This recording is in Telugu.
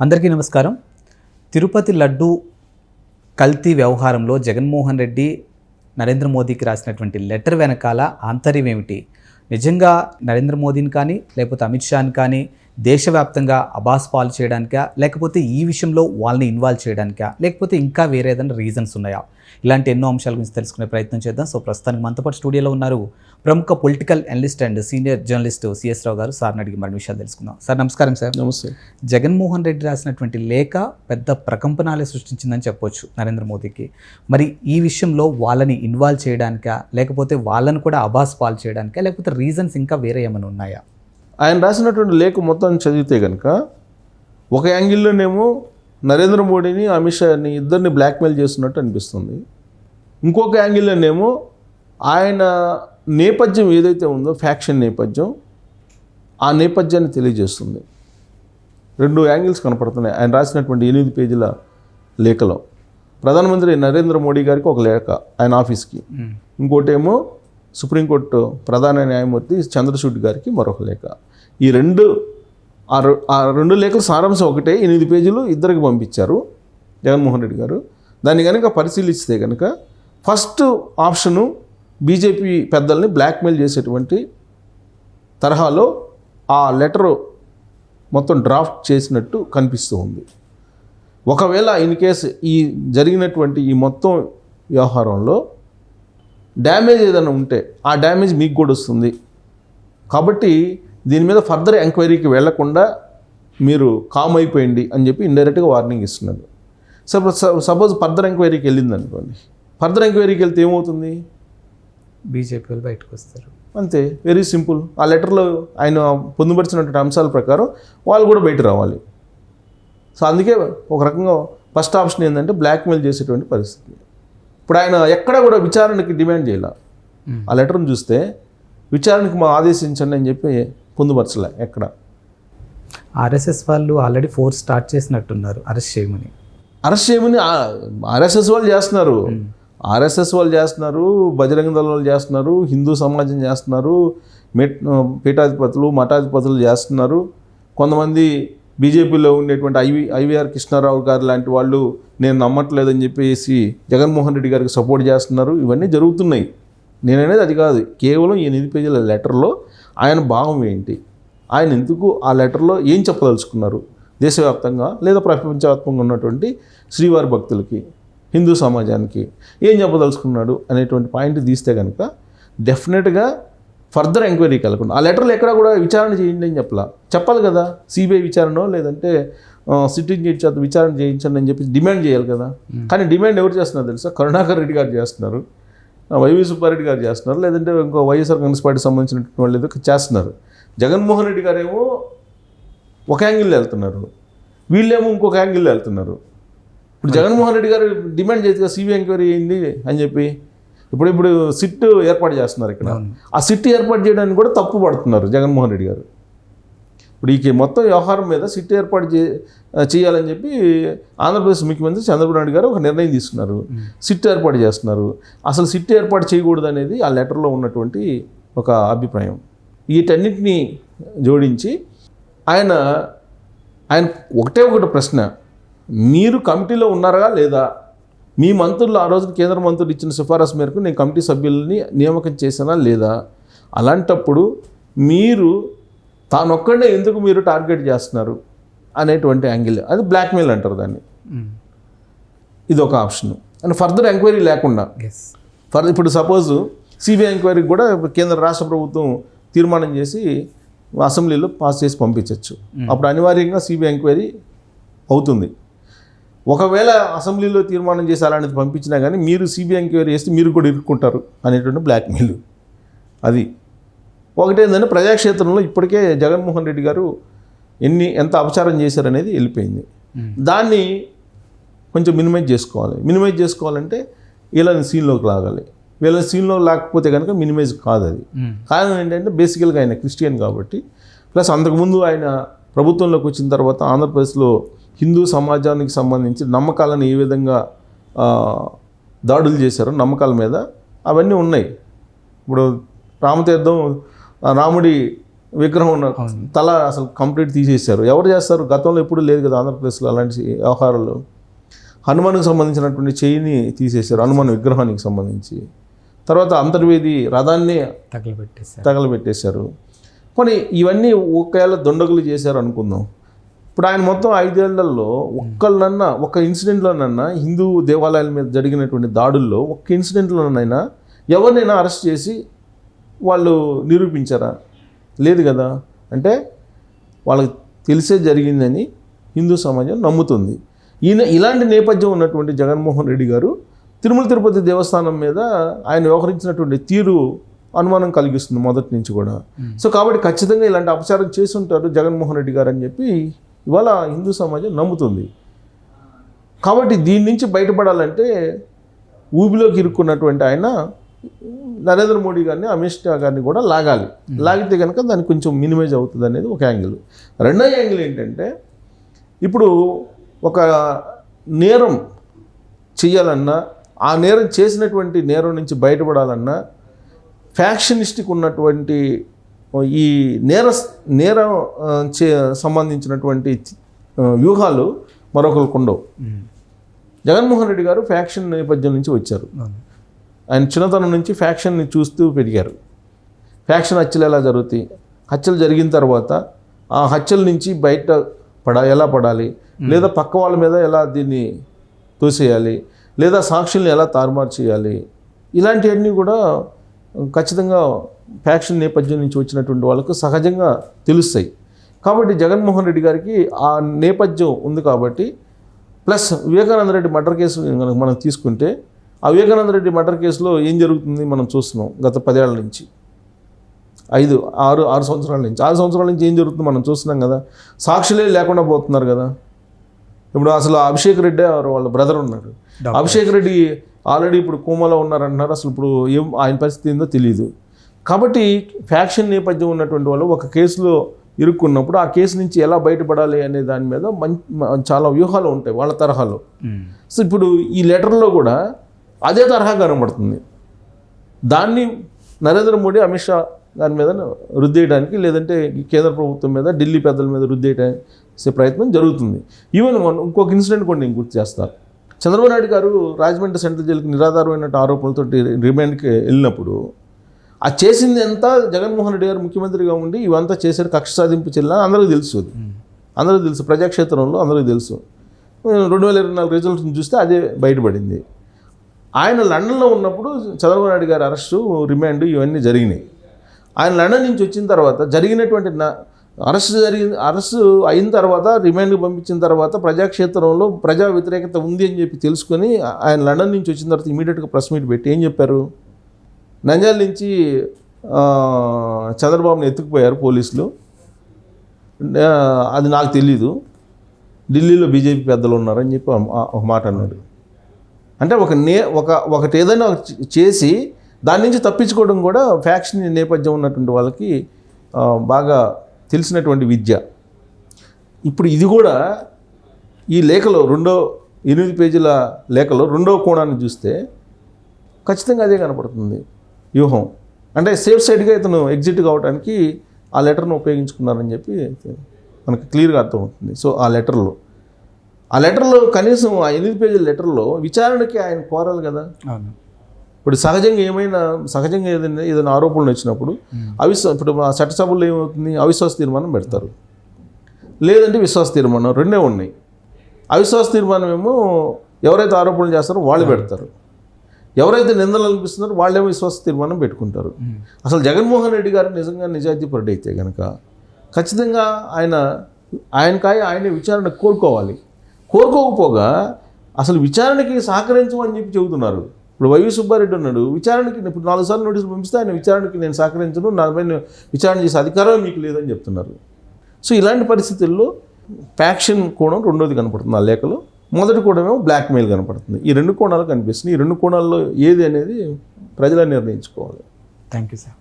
అందరికీ నమస్కారం. తిరుపతి లడ్డు కల్తీ వ్యవహారంలో జగన్మోహన్ రెడ్డి నరేంద్ర మోదీకి రాసినటువంటి లెటర్ వెనకాల ఆంతర్యం ఏమిటి? నిజంగా నరేంద్ర మోదీని కానీ లేకపోతే అమిత్ షాని కానీ దేశవ్యాప్తంగా అబాస్ పాలు చేయడానికా, లేకపోతే ఈ విషయంలో వాళ్ళని ఇన్వాల్వ్ చేయడానికా, లేకపోతే ఇంకా వేరే ఏదైనా రీజన్స్ ఉన్నాయా? ఇలాంటి ఎన్నో అంశాల గురించి తెలుసుకునే ప్రయత్నం చేద్దాం. సో ప్రస్తుతానికి మనతో పాటు స్టూడియోలో ఉన్నారు ప్రముఖ political analyst and senior journalist CS Rao గారు. సార్ని అడిగి మరిన్ని విషయాలు తెలుసుకుందాం. సార్ నమస్కారం. సార్ నమస్తే. జగన్మోహన్ రెడ్డి రాసినటువంటి లేఖ పెద్ద ప్రకంపనాలే సృష్టించిందని చెప్పొచ్చు నరేంద్ర మోదీకి. మరి ఈ విషయంలో వాళ్ళని ఇన్వాల్వ్ చేయడానికా, లేకపోతే వాళ్ళని కూడా అబాస్ పాలు చేయడానికా, లేకపోతే రీజన్స్ ఇంకా వేరే ఏమైనా ఉన్నాయా? ఆయన రాసినటువంటి లేఖ మొత్తం చదివితే కనుక ఒక యాంగిల్లోనేమో నరేంద్ర మోడీని అమిత్ షాని ఇద్దరిని బ్లాక్మెయిల్ చేస్తున్నట్టు అనిపిస్తుంది. ఇంకొక యాంగిల్లోనేమో ఆయన నేపథ్యం ఏదైతే ఉందో ఫ్యాక్షన్ నేపథ్యం, ఆ నేపథ్యాన్ని తెలియజేస్తుంది. రెండు యాంగిల్స్ కనపడుతున్నాయి ఆయన రాసినటువంటి 8 పేజీల లేఖలో. ప్రధానమంత్రి నరేంద్ర మోడీ గారికి ఒక లేఖ ఆయన ఆఫీస్కి, ఇంకోటేమో సుప్రీంకోర్టు ప్రధాన న్యాయమూర్తి చంద్రచూడ్ గారికి మరొక లేఖ. ఈ రెండు లేఖల సారాంశం ఒకటే, 8 పేజీలు ఇద్దరికి పంపించారు జగన్మోహన్ రెడ్డి గారు. దాన్ని కనుక పరిశీలిస్తే కనుక ఫస్ట్ ఆప్షను బీజేపీ పెద్దల్ని బ్లాక్మెయిల్ చేసేటువంటి తరహాలో ఆ లెటరు మొత్తం డ్రాఫ్ట్ చేసినట్టు కనిపిస్తూ ఉంది. ఒకవేళ ఇన్ కేసు ఈ జరిగినటువంటి ఈ మొత్తం వ్యవహారంలో డ్యామేజ్ ఏదైనా ఉంటే ఆ డ్యామేజ్ మీకు కూడా వస్తుంది. కాబట్టి దీని మీద ఫర్దర్ ఎంక్వైరీకి వెళ్లకుండా మీరు కామ్ అయిపోయింది అని చెప్పి ఇండైరెక్ట్గా వార్నింగ్ ఇస్తున్నారు. సపోజ్ ఫర్దర్ ఎంక్వైరీకి వెళ్ళింది అనుకోండి, ఫర్దర్ ఎంక్వైరీకి వెళ్తే ఏమవుతుంది? బీజేపీ వాళ్ళు బయటకు వస్తారు. అంతే, వెరీ సింపుల్. ఆ లెటర్లో ఆయన పొందుపరిచినటువంటి అంశాల ప్రకారం వాళ్ళు కూడా బయట రావాలి. సో అందుకే ఒక రకంగా ఫస్ట్ ఆప్షన్ ఏంటంటే బ్లాక్మెయిల్ చేసేటువంటి పరిస్థితి. ఇప్పుడు ఆయన ఎక్కడ కూడా విచారణకి డిమాండ్ చేయాల. ఆ లెటర్ని చూస్తే విచారణకి మా ఆదేశించండి అని చెప్పి పొందుపరచలే ఎక్కడ. ఆర్ఎస్ఎస్ వాళ్ళు ఆల్రెడీ ఫోర్స్ స్టార్ట్ చేసినట్టున్నారు అరెస్ట్ చేయమని. ఆర్ఎస్ఎస్ వాళ్ళు చేస్తున్నారు, బజరంగ దళ వాళ్ళు చేస్తున్నారు, హిందూ సమాజం చేస్తున్నారు, పీఠాధిపతులు మఠాధిపతులు చేస్తున్నారు. కొంతమంది బీజేపీలో ఉండేటువంటి ఐవీఆర్ కృష్ణారావు గారు లాంటి వాళ్ళు నేను నమ్మట్లేదని చెప్పేసి జగన్మోహన్ రెడ్డి గారికి సపోర్ట్ చేస్తున్నారు. ఇవన్నీ జరుగుతున్నాయి. నేననేది అది కాదు. కేవలం ఈ 8 పేజీల లెటర్లో ఆయన భావం ఏంటి, ఆయన ఎందుకు ఆ లెటర్లో ఏం చెప్పదలుచుకున్నారు, దేశవ్యాప్తంగా లేదా ప్రపంచవ్యాప్తంగా ఉన్నటువంటి శ్రీవారి భక్తులకి, హిందూ సమాజానికి ఏం చెప్పదలుచుకున్నాడు అనేటువంటి పాయింట్ తీస్తే కనుక డెఫినెట్గా ఫర్దర్ ఎంక్వైరీకి వెళ్ళకుండా ఆ లెటర్లు ఎక్కడ కూడా విచారణ చేయండి అని చెప్పాలి కదా. సిబిఐ విచారణ లేదంటే సిట్టింగ్ జడ్జి చేత విచారణ చేయించండి అని చెప్పి డిమాండ్ చేయాలి కదా. కానీ డిమాండ్ ఎవరు చేస్తున్నారు తెలుసా? కరుణాకర్ రెడ్డి గారు చేస్తున్నారు, వైవి సుబ్బారెడ్డి గారు చేస్తున్నారు, లేదంటే ఇంకో వైఎస్ఆర్ కాంగ్రెస్ పార్టీకి సంబంధించినటువంటి వాళ్ళు ఏదో చేస్తున్నారు. జగన్మోహన్ రెడ్డి గారు ఏమో ఒక యాంగిల్లో వెళ్తున్నారు, వీళ్ళేమో ఇంకొక యాంగిల్లో వెళ్తున్నారు. ఇప్పుడు జగన్మోహన్ రెడ్డి గారు డిమాండ్ చేసి సిబిఐ ఎంక్వైరీ అయింది అని చెప్పి ఇప్పుడు సిట్ ఏర్పాటు చేస్తున్నారు. ఇక్కడ ఆ సిట్ ఏర్పాటు చేయడానికి కూడా తప్పు పడుతున్నారు జగన్మోహన్ రెడ్డి గారు. ఇప్పుడు ఈ మొత్తం వ్యవహారం మీద సిట్ ఏర్పాటు చేయాలని చెప్పి ఆంధ్రప్రదేశ్ ముఖ్యమంత్రి చంద్రబాబు నాయుడు గారు ఒక నిర్ణయం తీసుకున్నారు. సిట్ ఏర్పాటు చేస్తున్నారు. అసలు సిట్ ఏర్పాటు చేయకూడదు అనేది ఆ లెటర్లో ఉన్నటువంటి ఒక అభిప్రాయం. వీటన్నిటినీ జోడించి ఆయన ఒకటే ప్రశ్న, మీరు కమిటీలో ఉన్నారా లేదా? మీ మంత్రులు ఆ రోజు కేంద్ర మంత్రులు ఇచ్చిన సిఫారసు మేరకు నేను కమిటీ సభ్యులని నియామకం చేశానా లేదా? అలాంటప్పుడు మీరు తానొక్కడే ఎందుకు మీరు టార్గెట్ చేస్తున్నారు అనేటువంటి యాంగిల్, అది బ్లాక్మెయిల్ అంటారు దాన్ని. ఇది ఒక ఆప్షన్. అండ్ ఫర్దర్ ఎంక్వైరీ లేకుండా ఇప్పుడు సపోజ్ సిబిఐ ఎంక్వైరీకి కూడా కేంద్ర రాష్ట్ర ప్రభుత్వం తీర్మానం చేసి అసెంబ్లీలో పాస్ చేసి పంపించవచ్చు. అప్పుడు అనివార్యంగా సిబిఐ ఎంక్వైరీ అవుతుంది. ఒకవేళ అసెంబ్లీలో తీర్మానం చేసి అలాంటిది పంపించినా కానీ మీరు సిబిఐ ఎంక్వైరీ చేస్తే మీరు కూడా ఇరుక్కుంటారు అనేటువంటి బ్లాక్మెయిల్. అది ఒకటేంటంటే ప్రజాక్షేత్రంలో ఇప్పటికే జగన్మోహన్ రెడ్డి గారు ఎంత అపచారం చేశారనేది వెళ్ళిపోయింది. దాన్ని కొంచెం మినిమైజ్ చేసుకోవాలంటే వీళ్ళని సీన్లోకి లాగాలి. వీళ్ళని సీన్లో లేకపోతే కనుక మినిమైజ్ కాదు. అది కారణం ఏంటంటే బేసికల్గా ఆయన క్రిస్టియన్ కాబట్టి, ప్లస్ అంతకుముందు ఆయన ప్రభుత్వంలోకి వచ్చిన తర్వాత ఆంధ్రప్రదేశ్లో హిందూ సమాజానికి సంబంధించి నమ్మకాలను ఏ విధంగా దాడులు చేశారో నమ్మకాల మీద అవన్నీ ఉన్నాయి. ఇప్పుడు రామతీర్థం రాముడి విగ్రహం ఉన్న తల అసలు కంప్లీట్ తీసేశారు. ఎవరు చేస్తారు? గతంలో ఎప్పుడు లేదు కదా ఆంధ్రప్రదేశ్లో అలాంటి వ్యవహారాలు. హనుమాన్కి సంబంధించినటువంటి చెయ్యిని తీసేశారు, హనుమాన్ విగ్రహానికి సంబంధించి. తర్వాత అంతర్వేది రథాన్ని తగలబెట్టేశారు. కానీ ఇవన్నీ ఒకవేళ దొండగులు చేశారు అనుకుందాం. ఇప్పుడు ఆయన మొత్తం 5 ఏళ్లలో ఒక్క ఇన్సిడెంట్లోనన్నా హిందూ దేవాలయాల మీద జరిగినటువంటి దాడుల్లో ఒక్క ఇన్సిడెంట్లోనైనా ఎవరినైనా అరెస్ట్ చేసి వాళ్ళు నిరూపించారా? లేదు కదా. అంటే వాళ్ళకి తెలిసే జరిగిందని హిందూ సమాజం నమ్ముతుంది. ఇలాంటి నేపథ్యం ఉన్నటువంటి జగన్మోహన్ రెడ్డి గారు తిరుమల తిరుపతి దేవస్థానం మీద ఆయన వ్యవహరించినటువంటి తీరు అనుమానం కలిగిస్తుంది మొదటి నుంచి కూడా. సో కాబట్టి ఖచ్చితంగా ఇలాంటి అపచారం చేసి ఉంటారు జగన్మోహన్ రెడ్డి గారు అని చెప్పి ఇవాళ హిందూ సమాజం నమ్ముతుంది. కాబట్టి దీని నుంచి బయటపడాలంటే ఊబిలోకి ఇరుక్కున్నటువంటి ఆయన నరేంద్ర మోడీ గారిని, అమిత్ షా గారిని కూడా లాగితే కనుక దానికి కొంచెం మినిమైజ్ అవుతుంది అనేది ఒక యాంగిల్. రెండో యాంగిల్ ఏంటంటే, ఇప్పుడు ఒక నేరం చేయాలన్నా, ఆ నేరం చేసినటువంటి నేరం నుంచి బయటపడాలన్నా ఫ్యాక్షనిస్టిక్ ఉన్నటువంటి ఈ నేరం సంబంధించినటువంటి వ్యూహాలు మరొకరికి ఉండవు. జగన్మోహన్ రెడ్డి గారు ఫ్యాక్షన్ నేపథ్యం నుంచి వచ్చారు. ఆయన చిన్నతనం నుంచి ఫ్యాక్షన్ని చూస్తూ పెరిగారు. ఫ్యాక్షన్ హత్యలు ఎలా జరుగుతాయి, హత్యలు జరిగిన తర్వాత ఆ హత్యల నుంచి ఎలా పడాలి, లేదా పక్క వాళ్ళ మీద ఎలా దీన్ని తోసేయాలి, లేదా సాక్షుల్ని ఎలా తారుమారు చేయాలి, ఇలాంటివన్నీ కూడా ఖచ్చితంగా ఫ్యాక్షన్ నేపథ్యం నుంచి వచ్చినటువంటి వాళ్ళకు సహజంగా తెలుస్తాయి. కాబట్టి జగన్మోహన్ రెడ్డి గారికి ఆ నేపథ్యం ఉంది కాబట్టి, plus Vivekananda Reddy murder case మనం తీసుకుంటే, ఆ వివేకానంద రెడ్డి మర్డర్ కేసులో ఏం జరుగుతుంది మనం చూస్తున్నాం గత 10 ఏళ్ల నుంచి, 6 సంవత్సరాల నుంచి. 6 సంవత్సరాల నుంచి ఏం జరుగుతుంది మనం చూస్తున్నాం కదా. సాక్షులే లేకుండా పోతున్నారు కదా. ఇప్పుడు అసలు అభిషేక్ రెడ్డి వాళ్ళ బ్రదర్ ఉన్నాడు, అభిషేక్ రెడ్డి ఆల్రెడీ ఇప్పుడు కోమాలో ఉన్నారంటున్నారు. అసలు ఇప్పుడు ఆయన పరిస్థితి ఏందో తెలియదు. కాబట్టి ఫ్యాక్షన్ నేపథ్యం ఉన్నటువంటి వాళ్ళు ఒక కేసులో ఇరుక్కున్నప్పుడు ఆ కేసు నుంచి ఎలా బయటపడాలి అనే దాని మీద చాలా వ్యూహాలు ఉంటాయి వాళ్ళ తరహాలో. సో ఇప్పుడు ఈ లెటర్లో కూడా అదే తరహా కనబడుతుంది. దాన్ని నరేంద్ర మోడీ, అమిత్ షా దాని మీద రుద్దేయడానికి, లేదంటే కేంద్ర ప్రభుత్వం మీద, ఢిల్లీ పెద్దల మీద రుద్దేయడానికి ప్రయత్నం జరుగుతుంది. ఈవెన్ ఇంకొక ఇన్సిడెంట్ కూడా నేను గుర్తు చేస్తాను. చంద్రబాబు నాయుడు గారు రాజమండ్రి సెంట్రల్ జైలుకి నిరాధారమైన ఆరోపణలతో రిమాండ్కి వెళ్ళినప్పుడు ఆ చేసింది ఎంత జగన్మోహన్ రెడ్డి గారు ముఖ్యమంత్రిగా ఉండి ఇవంతా చేశారు, కక్ష సాధింపు చెల్లని అందరికీ తెలుసు, ప్రజాక్షేత్రంలో అందరికీ తెలుసు. 2024 రిజల్ట్స్ని చూస్తే అదే బయటపడింది. ఆయన లండన్లో ఉన్నప్పుడు చంద్రబాబు నాయుడు గారి అరెస్టు, రిమాండ్ ఇవన్నీ జరిగినాయి. ఆయన లండన్ నుంచి వచ్చిన తర్వాత జరిగినటువంటి అరెస్టు అయిన తర్వాత, రిమాండ్కి పంపించిన తర్వాత ప్రజాక్షేత్రంలో ప్రజా వ్యతిరేకత ఉంది అని చెప్పి తెలుసుకొని ఆయన లండన్ నుంచి వచ్చిన తర్వాత ఇమీడియట్గా ప్రెస్ మీట్ పెట్టి ఏం చెప్పారు, నంద్యాల నుంచి చంద్రబాబుని ఎత్తుకుపోయారు పోలీసులు, అది నాకు తెలీదు, ఢిల్లీలో బీజేపీ పెద్దలు ఉన్నారని చెప్పి ఒక మాట అన్నాడు. అంటే ఒకటి ఏదైనా చేసి దాని నుంచి తప్పించుకోవడం కూడా ఫ్యాక్షన్ నేపథ్యం ఉన్నటువంటి వాళ్ళకి బాగా తెలిసినటువంటి విద్య. ఇప్పుడు ఇది కూడా ఈ లేఖలో 8 పేజీల లేఖలో రెండో కోణాన్ని చూస్తే ఖచ్చితంగా అదే కనపడుతుంది వ్యూహం. అంటే సేఫ్ సైడ్గా ఇతను ఎగ్జిట్ కావడానికి ఆ లెటర్ను ఉపయోగించుకున్నారని చెప్పి మనకు క్లియర్గా అర్థమవుతుంది. సో ఆ లెటర్లో కనీసం ఆ 8 పేజీల లెటర్లో విచారణకి ఆయన కోరాలి కదా. ఇప్పుడు సహజంగా ఏదైనా ఆరోపణలు వచ్చినప్పుడు ఇప్పుడు చట్టసభల్లో ఏమవుతుంది, అవిశ్వాస తీర్మానం పెడతారు, లేదంటే విశ్వాస తీర్మానం, రెండే ఉన్నాయి. అవిశ్వాస తీర్మానం ఏమో ఎవరైతే ఆరోపణలు చేస్తారో వాళ్ళు పెడతారు, ఎవరైతే నిందలు అనిపిస్తున్నారో వాళ్ళేమో విశ్వాస తీర్మానం పెట్టుకుంటారు. అసలు జగన్మోహన్ రెడ్డి గారు నిజంగా నిజాయితీపరుడు అయితే కనుక ఖచ్చితంగా ఆయనే విచారణ కోరుకోకపోగా అసలు విచారణకి సహకరించమని చెప్పి చెబుతున్నారు. ఇప్పుడు వైవి సుబ్బారెడ్డి ఉన్నాడు, విచారణకి ఇప్పుడు 4 సార్లు నోటీసులు పంపిస్తే ఆయన విచారణకి నేను సహకరించను, నా పైన విచారణ చేసే అధికారం మీకు లేదని చెప్తున్నారు. సో ఇలాంటి పరిస్థితుల్లో ఫ్యాక్షన్ కోణం రెండోది కనపడుతుంది ఆ లేఖలో. మొదటి కోణమేమో బ్లాక్మెయిల్ కనపడుతుంది. ఈ 2 కోణాలు కనిపిస్తుంది. ఈ 2 కోణాల్లో ఏది అనేది ప్రజలు నిర్ణయించుకోవాలి. Thank you sir.